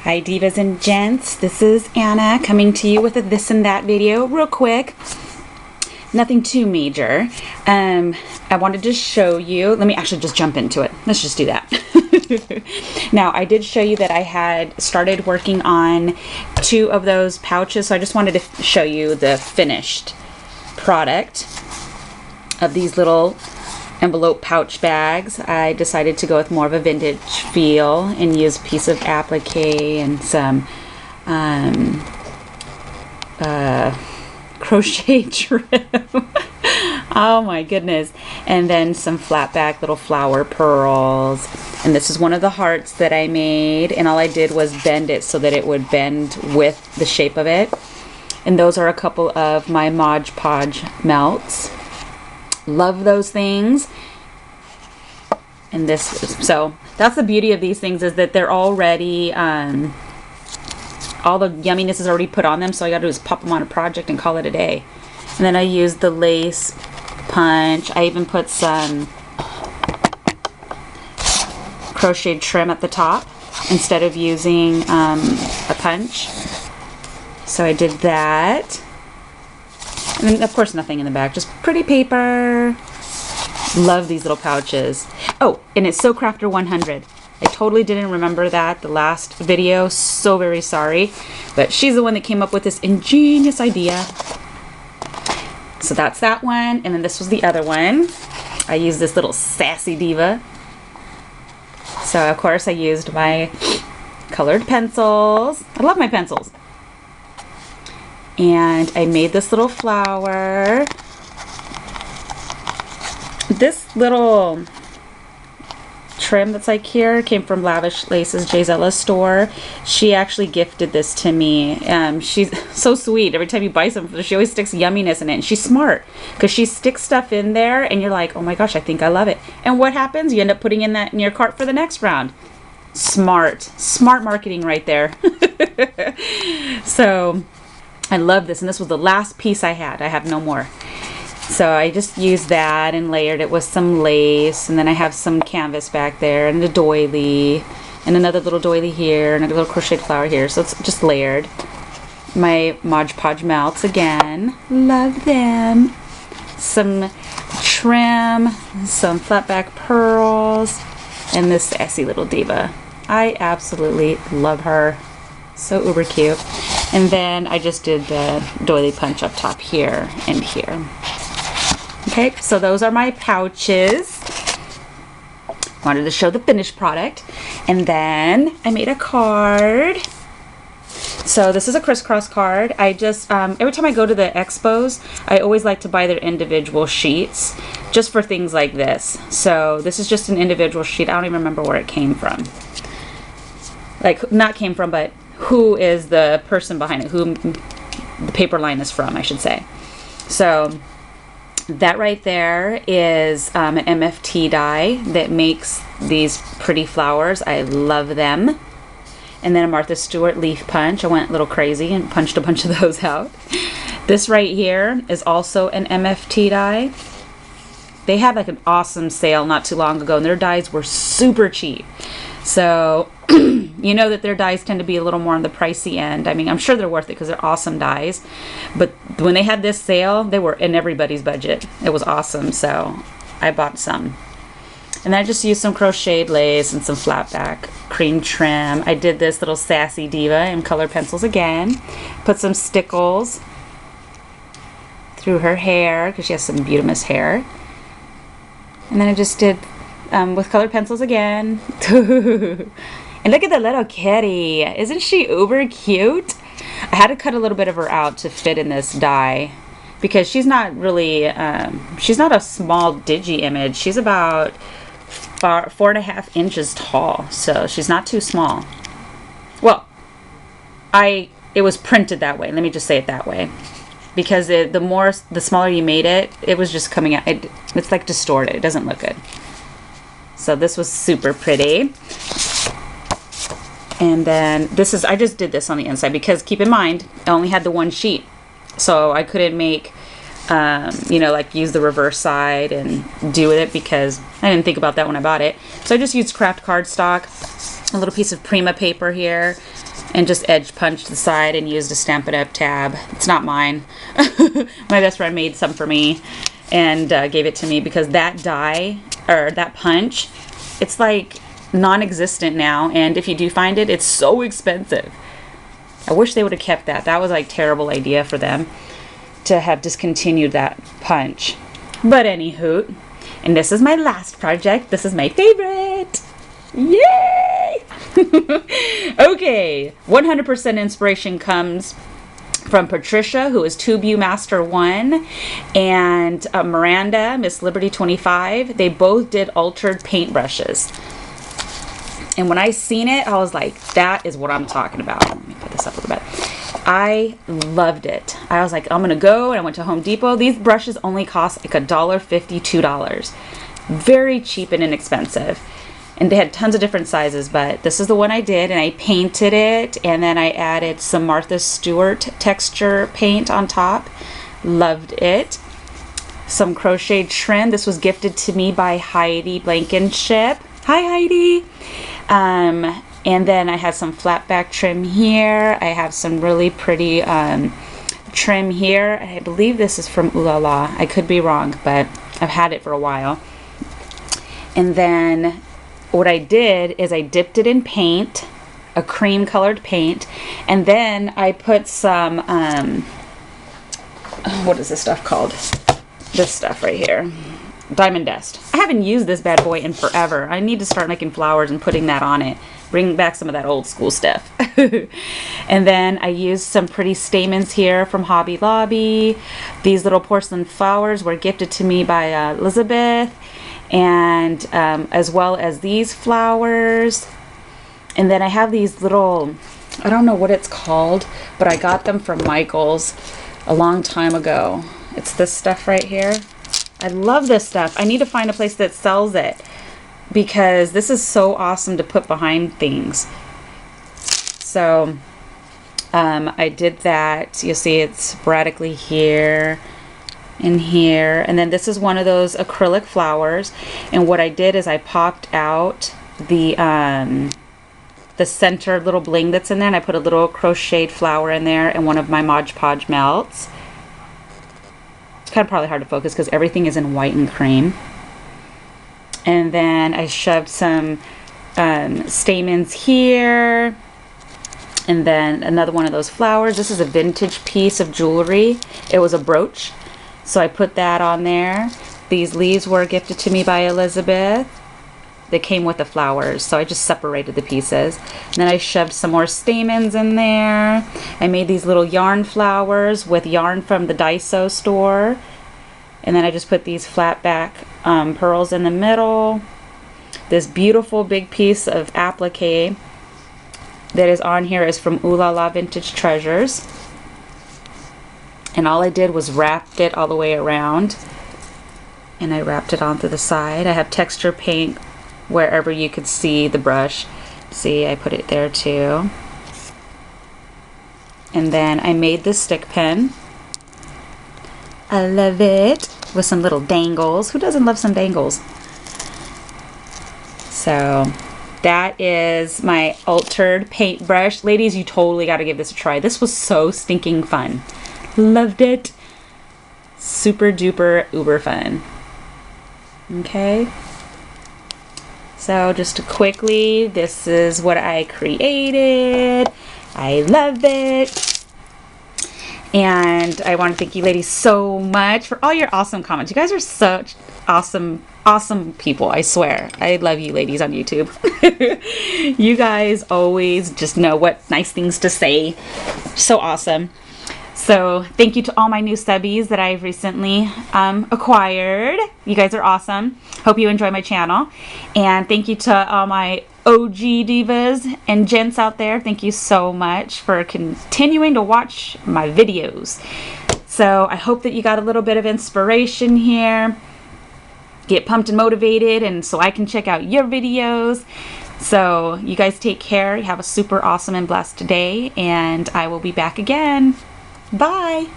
Hi divas and gents, this is Anna coming to you with a this and that video real quick. Nothing too major. I wanted to show you, let me actually just jump into it. Let's just do that. Now I did show you that I had started working on 2 of those pouches, so I just wanted to show you the finished product of these little envelope pouch bags. I decided to go with more of a vintage feel and use a piece of applique and some crochet trim. Oh my goodness. And then some flat back little flower pearls. And this is one of the hearts that I made, and all I did was bend it so that it would bend with the shape of it. And those are a couple of my Mod Podge melts. Love those things. And this, so that's the beauty of these things, is that they're already all the yumminess is already put on them, so all I gotta do is pop them on a project and call it a day. And then I used the lace punch. I even put some crocheted trim at the top instead of using a punch, so I did that. And then, of course, nothing in the back, just pretty paper. Love these little pouches. Oh, and it's Sew Crafter 100. I totally didn't remember that the last video. So very sorry. But she's the one that came up with this ingenious idea. So that's that one. And then this was the other one. I used this little sassy diva. So, of course, I used my colored pencils. I love my pencils. And I made this little flower. This little trim that's like here came from Lavish Laces, Jayzella's store. She actually gifted this to me. She's so sweet. Every time you buy something, she always sticks yumminess in it. And she's smart, because she sticks stuff in there and you're like, oh my gosh, I think I love it. And what happens? You end up putting in that in your cart for the next round. Smart marketing right there. So I love this, and this was the last piece I had. I have no more. So I just used that and layered it with some lace, and then I have some canvas back there, and a doily, and another little doily here, and a little crocheted flower here. So it's just layered. My Mod Podge melts again. Love them. Some trim, some flat back pearls, and this sassy little diva. I absolutely love her. So uber cute. And then I just did the doily punch up top here and here. Okay, so those are my pouches. Wanted to show the finished product. And then I made a card. So this is a crisscross card. I just, every time I go to the expos, I always like to buy their individual sheets just for things like this. So this is just an individual sheet. I don't even remember where it came from. Like, not came from, but who is the person behind it, who the paper line is from, I should say. So that right there is an MFT die that makes these pretty flowers. I love them. And then a Martha Stewart leaf punch. I went a little crazy and punched a bunch of those out. This right here is also an MFT die. They had like an awesome sale not too long ago, and their dies were super cheap. So you know that their dies tend to be a little more on the pricey end. I mean, I'm sure they're worth it because they're awesome dies. But when they had this sale, they were in everybody's budget. It was awesome, so I bought some. And I just used some crocheted lace and some flat back cream trim. I did this little sassy diva in colored pencils again. Put some stickles through her hair because she has some beautiful hair. And then I just did with colored pencils again. And look at the little kitty. Isn't she uber cute? I had to cut a little bit of her out to fit in this die, because she's not really, she's not a small digi image. She's about 4.5 inches tall, so she's not too small. Well, it was printed that way. Let me just say it that way, because the smaller you made it, it was just coming out. It's like distorted. It doesn't look good. So this was super pretty. And then this is, I just did this on the inside because, keep in mind, I only had the one sheet. So I couldn't make, you know, like use the reverse side and do with it, because I didn't think about that when I bought it. So I just used craft cardstock, a little piece of Prima paper here, and just edge punched the side and used a Stampin' Up! Tab. It's not mine. My best friend made some for me and gave it to me because that die, or that punch, it's like non-existent now, and if you do find it, it's so expensive. I wish they would have kept that. That was like terrible idea for them to have discontinued that punch. But anywho, and this is my last project. This is my favorite. Yay! Okay, 100% inspiration comes from Patricia, who is TubeU Master 1, and Miranda, Miss Liberty 25. They both did altered paintbrushes. And when I seen it, I was like, that is what I'm talking about. Let me put this up a little bit. I loved it. I was like, I'm gonna go, and I went to Home Depot. These brushes only cost like $1.50, $2. Very cheap and inexpensive. And they had tons of different sizes, but this is the one I did, and I painted it, and then I added some Martha Stewart texture paint on top. Loved it. Some crochet trim. This was gifted to me by Heidi Blankenship. Hi, Heidi. And then I had some flat back trim here. I have some really pretty trim here. I believe this is from Ooh La La. I could be wrong, but I've had it for a while. And then what I did is I dipped it in paint, a cream colored paint, and then I put some, what is this stuff called? This stuff right here. Diamond Dust. I haven't used this bad boy in forever. I need to start making flowers and putting that on it. Bring back some of that old school stuff. And then I used some pretty stamens here from Hobby Lobby. These little porcelain flowers were gifted to me by Elizabeth. And as well as these flowers. And then I have these little, I don't know what it's called, but I got them from Michael's a long time ago. It's this stuff right here. I love this stuff. I need to find a place that sells it because this is so awesome to put behind things. So I did that. You'll see it sporadically here and here, and then this is one of those acrylic flowers, and what I did is I popped out the center little bling that's in there, and I put a little crocheted flower in there and one of my Mod Podge melts. It's kind of probably hard to focus because everything is in white and cream. And then I shoved some stamens here, and then another one of those flowers. This is a vintage piece of jewelry. It was a brooch. So I put that on there. These leaves were gifted to me by Elizabeth. They came with the flowers, so I just separated the pieces. And then I shoved some more stamens in there. I made these little yarn flowers with yarn from the Daiso store. And then I just put these flat back pearls in the middle. This beautiful big piece of applique that is on here is from Ooh La La Vintage Treasures. And all I did was wrapped it all the way around, and I wrapped it onto the side. I have texture paint wherever you could see the brush. See, I put it there too. And then I made this stick pin. I love it, with some little dangles. Who doesn't love some dangles? So that is my altered paintbrush. Ladies, you totally got to give this a try. This was so stinking fun. Loved it. Super duper uber fun. Okay. So just quickly, this is what I created. I love it. And I want to thank you ladies so much for all your awesome comments. You guys are such awesome people, I swear. I love you ladies on YouTube. You guys always just know what nice things to say. So awesome. So thank you to all my new subbies that I've recently acquired. You guys are awesome. Hope you enjoy my channel. And thank you to all my OG divas and gents out there. Thank you so much for continuing to watch my videos. So I hope that you got a little bit of inspiration here. Get pumped and motivated, and so I can check out your videos. So you guys take care. Have a super awesome and blessed day, and I will be back again. Bye.